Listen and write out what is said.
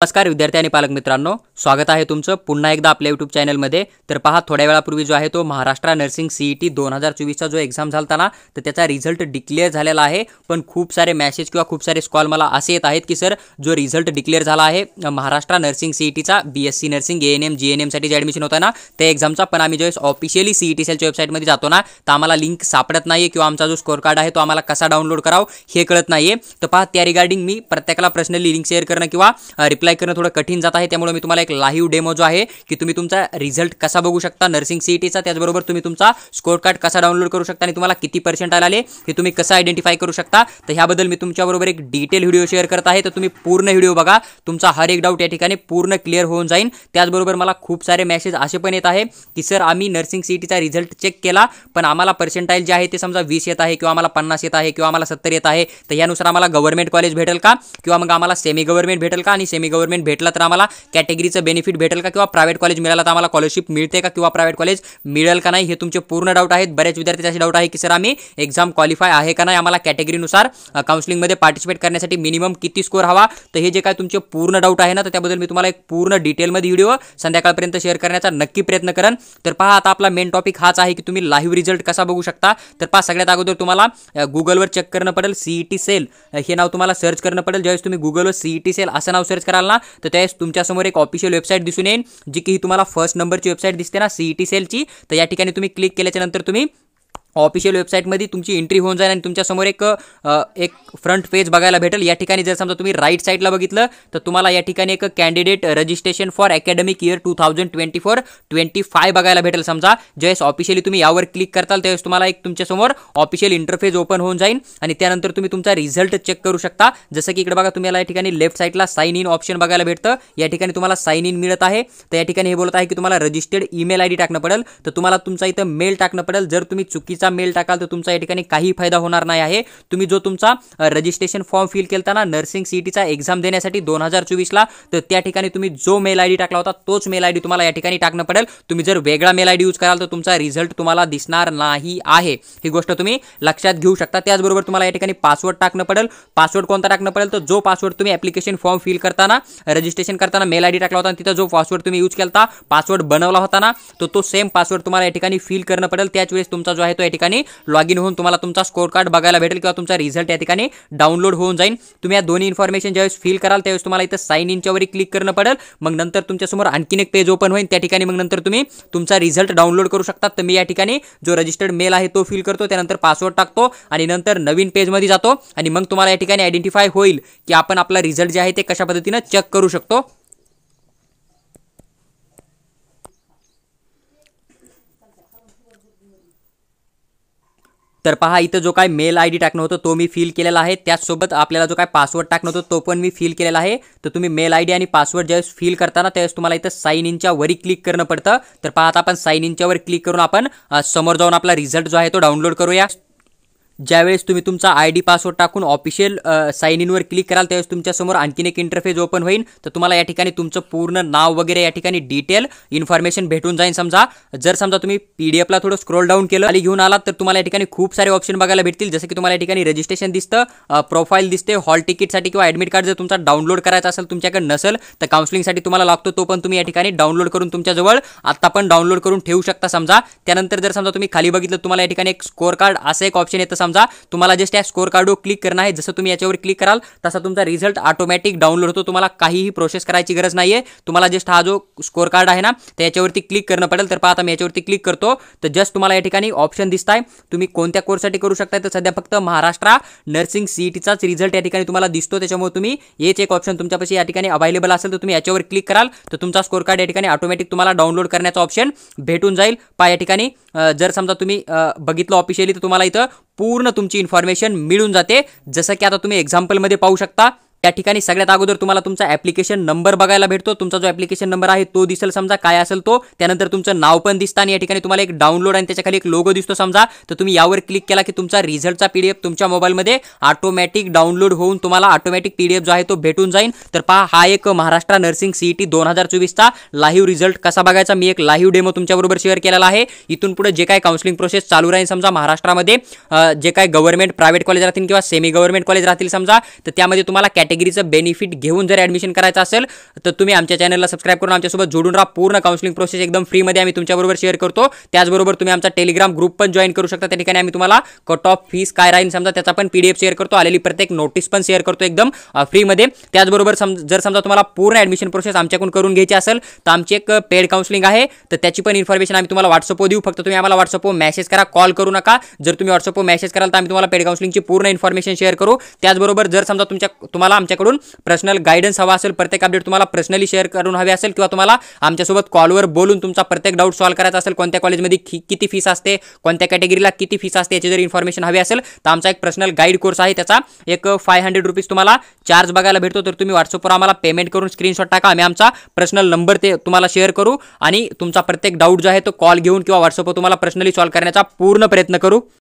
नमस्कार विद्यार्थी आणि पालक मित्रांनो, स्वागत आहे तुमचं पुन्हा एकदा आपल्या YouTube चॅनलमध्ये। तर पहा, थोड्या वेळापूर्वी जो आहे तो महाराष्ट्र नर्सिंग CET 2024 चा जो एग्जाम झालता ना, तर त्याचा रिझल्ट डिक्लेअर झालेला आहे। पण खूप सारे मेसेज किंवा खूप सारे कॉल मला असे येत आहेत की सर, जो रिझल्ट डिक्लेअर झाला आहे महाराष्ट्र नर्सिंग CET चा BSc नर्सिंग ANM GNM साठी जे ॲडमिशन होता ना, त्या एग्जामचा, पण आम्ही जो ऑफिशियली CET सेलच्या वेबसाईटमध्ये जातो ना, तर आम्हाला लिंक सापडत नाहीये किंवा आमचा जो स्कोर कार्ड आहे तो आम्हाला कसा डाउनलोड करावं हे कळत नाहीये। तर पहा, त्या रिगार्डिंग मी प्रत्येकाला पर्सनली लिंक शेअर करणं किंवा रिप्लाय करणं थोडं कठीण जात आहे। त्यामुळे मी तुम्हाला एक लाईव्ह डेमो जो आहे की तुम्ही तुमचा रिझल्ट कसा बघू शकता नर्सिंग CET चा, त्याचबरोबर तुम्ही तुमचा स्कोर कार्ड कसा डाउनलोड करू शकता आणि तुम्हाला किती पर्सेंटाइल आले हे तुम्ही कसं आयडेंटिफाय करू शकता। तर ह्याबद्दल मी तुमच्याबरोबर एक डिटेल व्हिडिओ शेअर करत आहे। तर तुम्ही पूर्ण व्हिडिओ बघा, तुमचा हर एक डाऊट या ठिकाणी पूर्ण क्लिअर होऊन जाईल। त्याचबरोबर मला खूप सारे मेसेज असे पण येत आहे की सर, आम्ही नर्सिंग CET चा रिझल्ट चेक केला, पण आम्हाला पर्सेंटाइल जे आहे ते समजा 20 येत आहे किंवा आम्हाला 50 येत आहे किंवा आम्हाला 70 येत आहे, तर यानुसार आम्हाला गव्हर्नमेंट कॉलेज भेटेल का किंवा मग आम्हाला सेमी गव्हर्नमेंट भेटेल का, आणि सेमी गव्हर्नमेंट भेटला तर आम्हाला कॅटेगरीचं बेनिफिट भेटेल का, किंवा प्रायव्हेट कॉलेज मिळाला तर आम्हाला स्कॉलरशिप मिळते का, किंवा प्रायव्हेट कॉलेज मिळेल का नाही, हे तुमचे पूर्ण डाऊट आहेत। बरेच विद्यार्थ्यांचे असे डाऊट आहे की सर, आम्ही एक्झाम क्वालिफाय आहे का नाही, आम्हाला कॅटेगरीनुसार काउन्सिलिंग मध्ये पार्टिसिपेट करण्यासाठी मिनिमम किती स्कोर हवा। तर हे जे काय तुमचे पूर्ण डाऊट आहे ना, तर त्याबद्दल मी तुम्हाला एक पूर्ण डिटेलमध्ये व्हिडिओ संध्याकाळपर्यंत शेअर करण्याचा नक्की प्रयत्न करेन। तर पहा, आता आपला मेन टॉपिक हाच आहे की तुम्ही लाईव्ह रिझल्ट कसा बघू शकता। तर पहा, सगळ्यात अगोदर तुम्हाला गुगलवर चेक करणं पडेल, CET सेल हे नाव तुम्हाला सर्च करणं पडेल। ज्यावेळेस तुम्ही गुगलवर CET सेल असं नाव सर्च कराल ना, तर त्यावेळेस तुमच्यासमोर एक ऑफिशियल वेबसाईट दिसून येईल, जी की तुम्हाला फर्स्ट नंबरची वेबसाईट दिसते ना CET सेलची। तर या ठिकाणी तुम्ही क्लिक केल्याच्या नंतर तुम्ही ऑफिशियल वेबसाईटमध्ये तुमची एंट्री होऊन जाईल आणि तुमच्यासमोर एक फ्रंट पेज बघायला भेटेल। या ठिकाणी जर समजा तुम्ही राईट साईडला बघितलं तर तुम्हाला या ठिकाणी एक candidate registration for academic year 2024-25 बघायला भेटेल। समजा ज्यावेळेस ऑफिशियली तुम्ही यावर क्लिक करताल त्यावेळेस तुम्हाला एक तुमच्यासमोर ऑफिशियल इंटरफेस ओपन होऊन जाईल आणि त्यानंतर तुम्ही तुमचा रिझल्ट चेक करू शकता। जसं की इकडे बघा, तुम्हाला या ठिकाणी लेफ्ट साईडला साइन इन ऑप्शन बघायला भेटतं। या ठिकाणी तुम्हाला साइन इन मिळत आहे। तर या ठिकाणी हे बोलत आहे की तुम्हाला रजिस्टर्ड ईमेल ID टाकणं पडेल, तर तुम्हाला तुमचा इथं मेल टाकणं पडेल। जर तुम्ही चुकीचा मेल टाकाल तर तुमचा या ठिकाणी काही फायदा होणार नाही आहे। तुम्ही जो तुमचा रजिस्ट्रेशन फॉर्म फिल केलता ना नर्सिंग CET चा एक्झाम देण्यासाठी 2024 ला, तर त्या ठिकाणी तुम्ही जो मेल ID टाकला होता तोच मेल ID तुम्हाला या ठिकाणी टाकणं पडेल। तुम्ही जर वेगळा मेल ID यूज कराल तर तुमचा रिझल्ट तुम्हाला दिसणार नाही आहे, ही गोष्ट तुम्ही लक्षात घेऊ शकता। त्याचबरोबर तुम्हाला या ठिकाणी पासवर्ड टाकणं पडेल। पासवर्ड कोणता टाकणं पडेल, तर जो पासवर्ड तुम्ही ॲप्लिकेशन फॉर्म फिल करताना रजिस्ट्रेशन करताना मेल ID टाकला होता आणि तिथं जो पासवर्ड तुम्ही यूज केलता, पासवर्ड बनवला होता ना, तो सेम पासवर्ड तुम्हाला या ठिकाणी फिल करणं पडेल। त्याच वेळेस तुमचा जो आहे तो या ठिकाणी लॉग इन होऊन तुम्हाला तुमचा स्कोर कार्ड बघायला भेटेल किंवा तुमचा रिझल्ट या ठिकाणी डाउनलोड होऊन जाईल। तुम्ही या दोन्ही इन्फॉर्मेशन ज्यावेळेस फिल कराल त्यावेळेस तुम्हाला इथं साइन इनच्या वर क्लिक करणं पडेल। मग नंतर तुमच्यासमोर आणखीन एक पेज ओपन होईल, त्या ठिकाणी मग नंतर तुम्ही तुमचा रिझल्ट डाउनलोड करू शकता। तर मी या ठिकाणी जो रजिस्टर्ड मेल आहे तो फिल करतो, त्यानंतर पासवर्ड टाकतो आणि नंतर नवीन पेजमध्ये जातो आणि मग तुम्हाला या ठिकाणी आयडेंटिफाय होईल की आपण आपला रिझल्ट जे आहे ते कशा पद्धतीने चेक करू शकतो। तर पहा, इथं जो काय मेल ID टाकणं होतं तो मी फिल केलेला आहे, त्याचसोबत आपल्याला जो काय पासवर्ड टाकणं होतं तो पण मी फिल केलेला आहे। तर तुम्ही मेल ID आणि पासवर्ड ज्यावेळेस फिल करताना त्यावेळेस तुम्हाला इथं साइन इनच्या वरी क्लिक करणं पडतं। तर पहा, आता आपण साइन इनच्या वर क्लिक करून आपण समोर जाऊन आपला रिझल्ट जो आहे तो डाउनलोड करूया। ज्यावेळेस तुम्ही तुमचा ID पासवर्ड टाकून ऑफिशियल साइन इनवर क्लिक कराल त्यावेळेस तुमच्यासमोर आणखीन एक इंटरफेस ओपन होईल। तर तुम्हाला या ठिकाणी तुमचं पूर्ण नाव वगैरे या ठिकाणी डिटेल इन्फॉर्मेशन भेटून जाईल। समजा जर तुम्ही PDF ला थोडं स्क्रोल डाऊन केलं आणि घेऊन आलात तर तुम्हाला या ठिकाणी खूप सारे ऑप्शन बघायला भेटतील। जसं की तुम्हाला या ठिकाणी रजिस्ट्रेशन दिसतं, प्रोफाईल दिसते, हॉल तिकीटसाठी किंवा ॲडमिट कार्ड जर तुमचा डाउनलोड करायचा असेल तुमच्याकडे नसेल तर काउन्सिलिंगसाठी तुम्हाला लागतो, तो पण तुम्ही या ठिकाणी डाउनलोड करून तुमच्याजवळ आता पण डाउनलोड करून ठेवू शकता। समजा त्यानंतर जर तुम्ही खाली बघितलं तुम्हाला या ठिकाणी एक स्कोर कार्ड असं एक ऑप्शन येतं। समजा तुम्हाला त्या स्कोर कार्डवर क्लिक करणं आहे, जसं तुम्ही याच्यावर क्लिक कराल तसा तुमचा रिझल्ट ऑटोमॅटिक डाउनलोड होतो। तुम्हाला काहीही प्रोसेस करायची गरज नाहीये। तुम्हाला जस्ट हा जो स्कोर कार्ड आहे ना त्याच्यावरती क्लिक करणं पडेल। तर पहा, आता मी याच्यावरती क्लिक करतो तर जस्ट तुम्हाला या ठिकाणी ऑप्शन दिसताय, तुम्ही कोणत्या कोर्ससाठी करू शकताय। तर सध्या फक्त महाराष्ट्र नर्सिंग CET चाच रिझल्ट या ठिकाणी तुम्हाला दिसतो, त्याच्यामुळे तुम्ही हेच एक ऑप्शन तुमच्यापाशी या ठिकाणी अवेलेबल असेल तर तुम्ही याच्यावर क्लिक कराल तर तुमचा स्कोर कार्ड या ठिकाणी ऑटोमॅटिक तुम्हाला डाउनलोड करण्याचा ऑप्शन भेटून जाईल। पहा, या ठिकाणी जर समजा तुम्ही बघितलं ऑफिशियली तर तुम्हाला इथं पूर्ण तुमची इन्फॉर्मेशन मिळून जाते। जसं की आता तुम्ही एक्झाम्पलमध्ये पाहू शकता, त्या ठिकाणी सगळ्यात अगोदर तुम्हाला तुमचा ॲप्लिकेशन नंबर बघायला भेटतो। तुमचा जो ॲप्लिकेशन नंबर आहे तो दिसेल, समजा काय असेल तो, त्यानंतर तुमचं नाव पण दिसतं आणि या ठिकाणी तुम्हाला एक डाउनलोड आणि त्याच्या खाली एक लोगो दिसतो। समजा तर तुम्ही यावर क्लिक केला की तुमचा रिझल्टचा PDF तुमच्या मोबाईलमध्ये ऑटोमॅटिक डाउनलोड होऊन तुम्हाला ऑटोमॅटिक PDF जो आहे तो भेटून जाईल। तर पहा, हा एक महाराष्ट्र नर्सिंग CET 2024 चा लाईव्ह रिझल्ट कसा बघायचा मी एक लाईव्ह डेमो तुमच्याबरोबर शेअर केलेला आहे। इथून पुढे जे काय काउन्सिलिंग प्रोसेस चालू राहील, समजा महाराष्ट्रामध्ये जे काय गव्हर्नमेंट प्रायव्हेट कॉलेज राहतील किंवा सेमी गव्हर्नमेंट कॉलेज राहतील समजा, तर त्यामध्ये तुम्हाला कॅटेगरीचं बेनिफिट घेऊन जर ॲडमिशन करायचं असेल तर तुम्ही आमच्या चॅनलला सबस्क्राइब करून आमच्यासोबत जोडून राहा. पूर्ण काउन्सिलिंग प्रोसेस एकदम फ्रीमध्ये आम्ही तुमच्याबरोबर शेअर करतो. त्याचबरोबर तुम्ही आमचा टेलिग्राम ग्रुप पण जॉईन करू शकता. त्या ठिकाणी आम्ही तुम्हाला कट ऑफ फीस काय राहील समजा त्याचा पण PDF शेअर करतो. आलेली प्रत्येक नोटीस पण शेअर करतो एकदम फ्रीमध्ये. त्याचबरोबर जर समजा तुम्हाला पूर्ण ॲडमिशन प्रोसेस आमच्याकडून करून घ्यायची असेल तर आमची एक पेड काउन्सिलिंग आहे, तर त्याची पण इन्फॉर्मेशन आम्ही तुम्हाला व्हॉट्सअपवर देऊ. फक्त तुम्ही आम्हाला व्हॉट्सअपवर मेसेज करा, कॉल करू नका. जर तुम्ही व्हॉट्सअपवर मेसेज कराल तर आम्ही तुम्हाला पेड काउन्सिलिंगची पूर्ण इन्फॉर्मेशन शेअर करू. त्याचबरोबर जर समजा तुम्हाला आमच्याकडून पर्सनल गाईडन्स हवा असेल, प्रत्येक अपडेट तुम्हाला पर्सनली शेअर करून हवे असेल किंवा तुम्हाला आमच्यासोबत कॉलवर बोलून तुमचा प्रत्येक डाऊट सॉल्व्ह करायचा असेल, कोणत्या कॉलेजमध्ये किती फीस असते, कोणत्या कॅटेगरीला किती फीस असते याची जर इन्फॉर्मेशन हवी असेल तर आमचा एक पर्सनल गाईड कोर्स आहे, त्याचा एक 500 रुपीज तुम्हाला चार्ज बघायला भेटतो. तर तुम्ही व्हॉट्सअपवर आम्हाला पेमेंट करून स्क्रीनशॉट टाका, आम्ही आमचा पर्सनल नंबर ते तुम्हाला शेअर करू आणि तुमचा प्रत्येक डाऊट जो आहे तो कॉल घेऊन किंवा व्हॉट्सअपवर तुम्हाला पर्सनली सॉल्व्ह करण्याचा पूर्ण प्रयत्न करू.